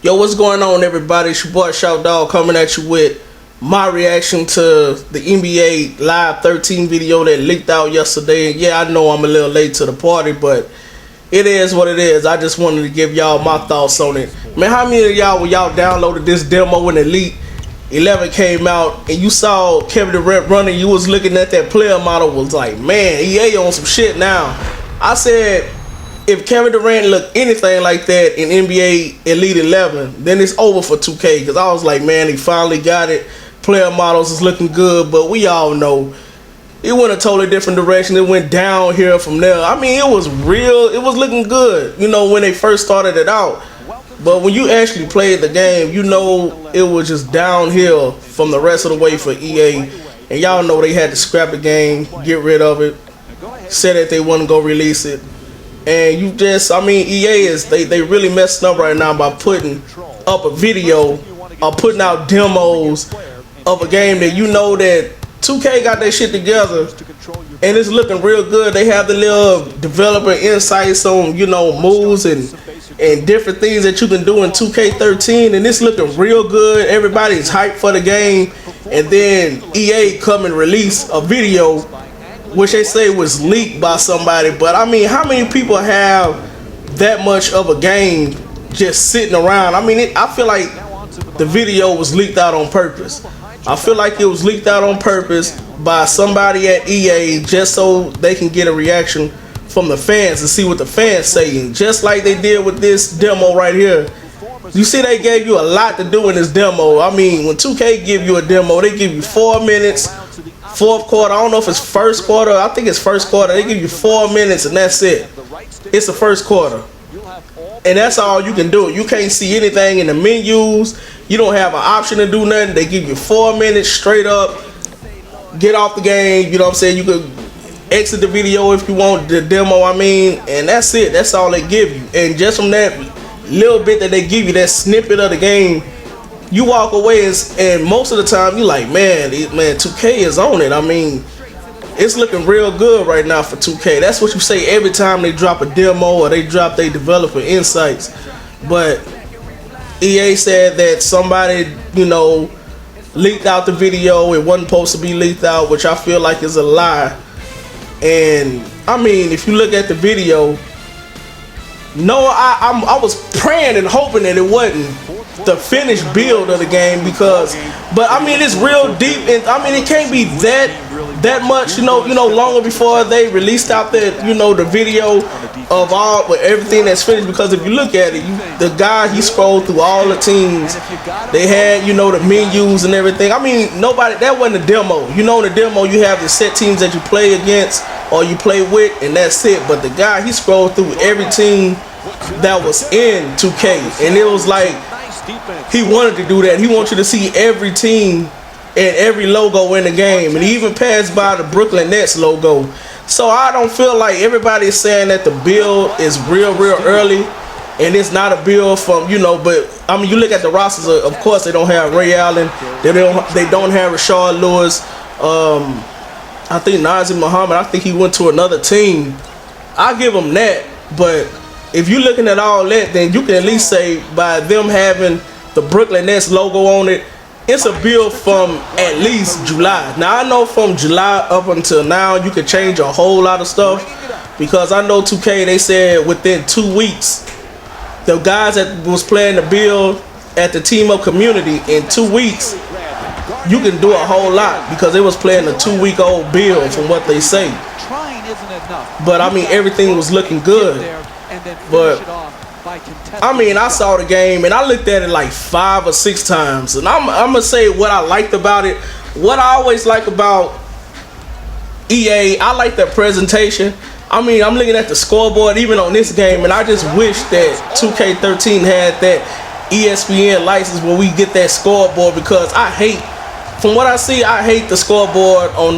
Yo, what's going on, everybody? It's your boy Shout Dog coming at you with my reaction to the NBA Live 13 video that leaked out yesterday. And yeah, I know I'm a little late to the party, but it is what it is. I just wanted to give y'all my thoughts on it. Man, how many of y'all, when y'all downloaded this demo when Elite 11 came out and you saw Kevin Durant running, you was looking at that player model, was like, man, EA on some shit now. I said, if Kevin Durant looked anything like that in NBA Elite 11, then it's over for 2K. Because I was like, man, he finally got it. Player models is looking good, but we all know it went a totally different direction. It went downhill from there. I mean, it was real. It was looking good, you know, when they first started it out. But when you actually played the game, you know it was just downhill from the rest of the way for EA. And y'all know they had to scrap the game, get rid of it, said that they wouldn't go release it. And you just, I mean, EA is, they really messing up right now by putting up a video or putting out demos of a game that you know that 2K got that shit together and it's looking real good. They have the little developer insights on, you know, moves and different things that you can do in 2K13, and it's looking real good. Everybody's hyped for the game, and then EA come and release a video which they say was leaked by somebody. But I mean, how many people have that much of a game just sitting around? I mean, I feel like the video was leaked out on purpose. I feel like it was leaked out on purpose by somebody at EA just so they can get a reaction from the fans and see what the fans saying, just like they did with this demo right here. You see, they gave you a lot to do in this demo. I mean, when 2K give you a demo, they give you 4 minutes, fourth quarter. I don't know if it's first quarter. I think it's first quarter. They give you 4 minutes and that's it. It's the first quarter. And that's all you can do. You can't see anything in the menus. You don't have an option to do nothing. They give you 4 minutes straight up. Get off the game. You know what I'm saying? You could exit the video if you want, the demo, I mean. And that's it. That's all they give you. And just from that little bit that they give you, that snippet of the game, you walk away and most of the time you're like, man, 2K is on it. I mean, it's looking real good right now for 2K. That's what you say every time they drop a demo or they drop their developer insights. But EA said that somebody, you know, leaked out the video. It wasn't supposed to be leaked out, which I feel like is a lie. And I mean, if you look at the video, no, I was praying and hoping that it wasn't the finished build of the game, because, but I mean, it's real deep, and I mean, it can't be that much, you know, longer before they released out that, you know, the video of all with everything that's finished. Because if you look at it, the guy, he scrolled through all the teams. They had, you know, the menus and everything. I mean, nobody, that wasn't a demo. You know, in the demo you have the set teams that you play against or you play with, and that's it. But the guy, he scrolled through every team that was in 2K, and it was like he wanted to do that. He wants you to see every team and every logo in the game, and he even passed by the Brooklyn Nets logo. So I don't feel like everybody is saying that the build is real early and it's not a build from, you know, but I mean, you look at the rosters, of course they don't have Ray Allen, they don't have Rashard Lewis, I think Nazir Muhammad, I think he went to another team. I give him that. But if you're looking at all that, then you can at least say by them having the Brooklyn Nets logo on it, it's a build from at least July. Now, I know from July up until now, you can change a whole lot of stuff, because I know 2K, they said within 2 weeks, the guys that was playing the build at the Team Up community, in 2 weeks, you can do a whole lot, because they was playing a 2-week-old build from what they say. But I mean, everything was looking good. But I mean, I saw the game and I looked at it like 5 or 6 times, and I'm gonna say what I liked about it. What I always like about EA, I like their presentation. I mean, I'm looking at the scoreboard even on this game, and I just wish that 2K13 had that ESPN license where we get that scoreboard, because I hate, from what I see, I hate the scoreboard on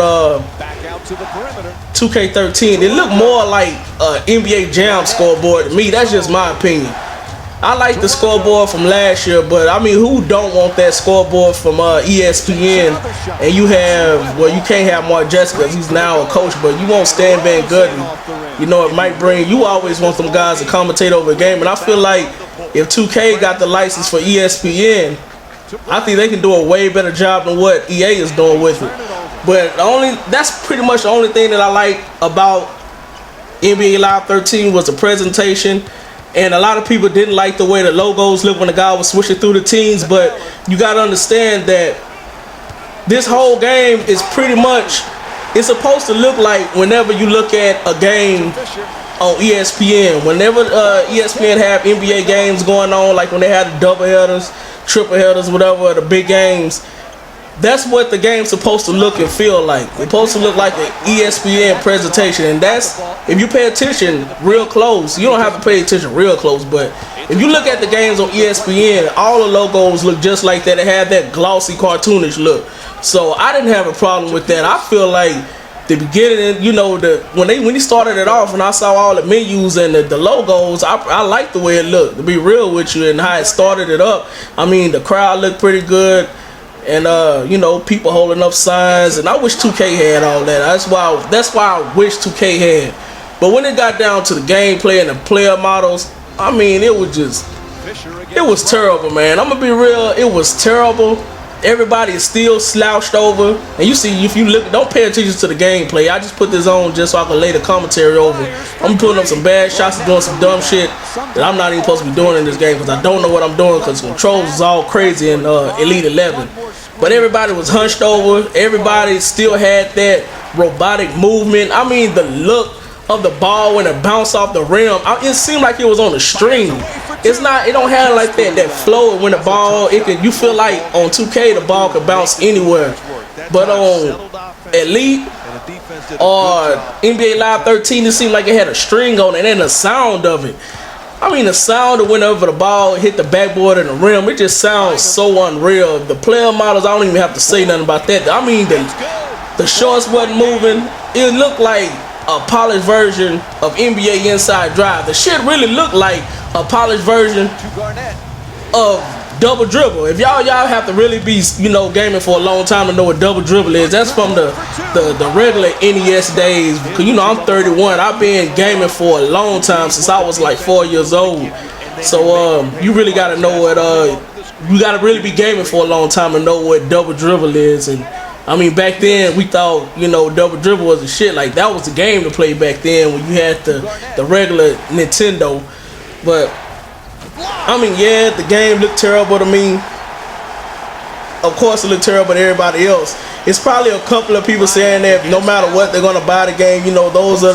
2K13. It looked more like NBA Jam scoreboard to me. That's just my opinion. I like the scoreboard from last year, but I mean, who don't want that scoreboard from ESPN? And you have, well, you can't have Mark Jessica because he's now a coach, but you want Stan Van Gundy You know, it might bring, you always want them guys to commentate over a game, and I feel like if 2K got the license for ESPN, I think they can do a way better job than what EA is doing with it. But that's pretty much the only thing that I like about NBA Live 13 was the presentation. And a lot of people didn't like the way the logos looked when the guy was switching through the teams. But you got to understand that this whole game is pretty much, it's supposed to look like whenever you look at a game on ESPN. Whenever ESPN have NBA games going on, like when they had the double headers, triple headers, whatever, the big games, that's what the game's supposed to look and feel like. It's supposed to look like an ESPN presentation, and that's, if you pay attention real close, you don't have to pay attention real close, but if you look at the games on ESPN, all the logos look just like that. It had that glossy, cartoonish look. So I didn't have a problem with that. I feel like the beginning, you know, when he started it off and I saw all the menus and the logos, I liked the way it looked, to be real with you, and how it started it up. I mean, the crowd looked pretty good. And you know, people holding up signs, and I wish 2K had all that. That's why I wish 2K had. But when it got down to the gameplay and the player models, I mean, it was terrible, man. I'm gonna be real, it was terrible. Everybody is still slouched over, and you see, if you look, don't pay attention to the gameplay. I just put this on just so I can lay the commentary over. I'm putting up some bad shots and doing some dumb shit that I'm not even supposed to be doing in this game, because I don't know what I'm doing, because controls is all crazy in Elite 11. But everybody was hunched over. Everybody still had that robotic movement. I mean, the look of the ball when it bounced off the rim, it seemed like it was on a string. It don't have like that flow when the ball, you feel like on 2K the ball could bounce anywhere. But on Elite or NBA Live 13, it seemed like it had a string on it, and the sound of it. I mean, the sound of whenever the ball hit the backboard and the rim, it just sounds so unreal. The player models, I don't even have to say nothing about that. I mean, the shorts wasn't moving. It looked like a polished version of NBA Inside Drive. The shit really looked like a polished version of Double Dribble. If y'all have to really be, you know, gaming for a long time to know what Double Dribble is. That's from the regular NES days. Cause you know, I'm 31. I've been gaming for a long time, since I was like 4 years old. So you really gotta know what you gotta really be gaming for a long time to know what Double Dribble is. And I mean, back then we thought, you know, Double Dribble was the shit. Like, that was the game to play back then when you had the regular Nintendo. But I mean, yeah, the game looked terrible to me. Of course, it looked terrible to everybody else. It's probably a couple of people saying that no matter what, they're gonna buy the game. You know, those are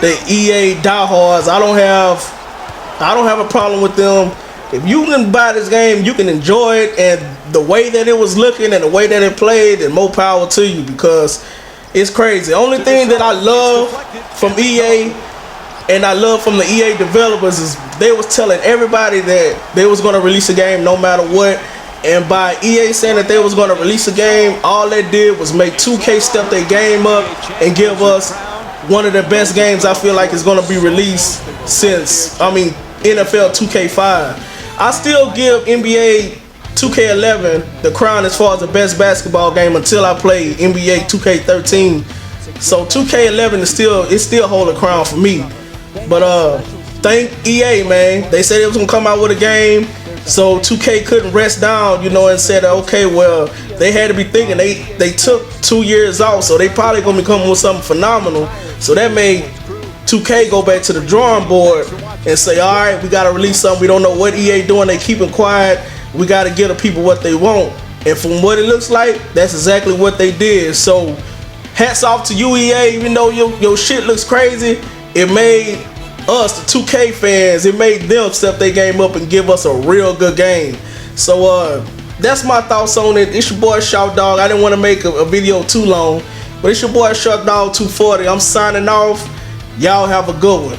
the EA diehards. I don't have a problem with them. If you can buy this game, you can enjoy it, and the way that it was looking and the way that it played, and more power to you, because it's crazy. The only thing that I love from EA and I love from the EA developers is they was telling everybody that they was going to release a game no matter what. And by EA saying that they was going to release a game, all they did was make 2K step their game up and give us one of the best games I feel like is going to be released since, I mean, NFL 2K5. I still give NBA 2K11 the crown as far as the best basketball game until I play NBA 2K13. So 2K11 is still hold a crown for me. But thank EA, man. They said it was gonna come out with a game, so 2K couldn't rest down, you know, and said, okay, well, they had to be thinking. They took 2 years off, so they probably gonna be coming with something phenomenal. So that made 2K go back to the drawing board and say, all right, we gotta release something. We don't know what EA doing. They keeping quiet. We gotta give the people what they want. And from what it looks like, that's exactly what they did. So hats off to you, EA. Even though your shit looks crazy, it made us, the 2K fans, it made them step their game up and give us a real good game. So that's my thoughts on it. It's your boy Shout Dog. I didn't want to make a video too long, but it's your boy Shout Dog 240. I'm signing off. Y'all have a good one.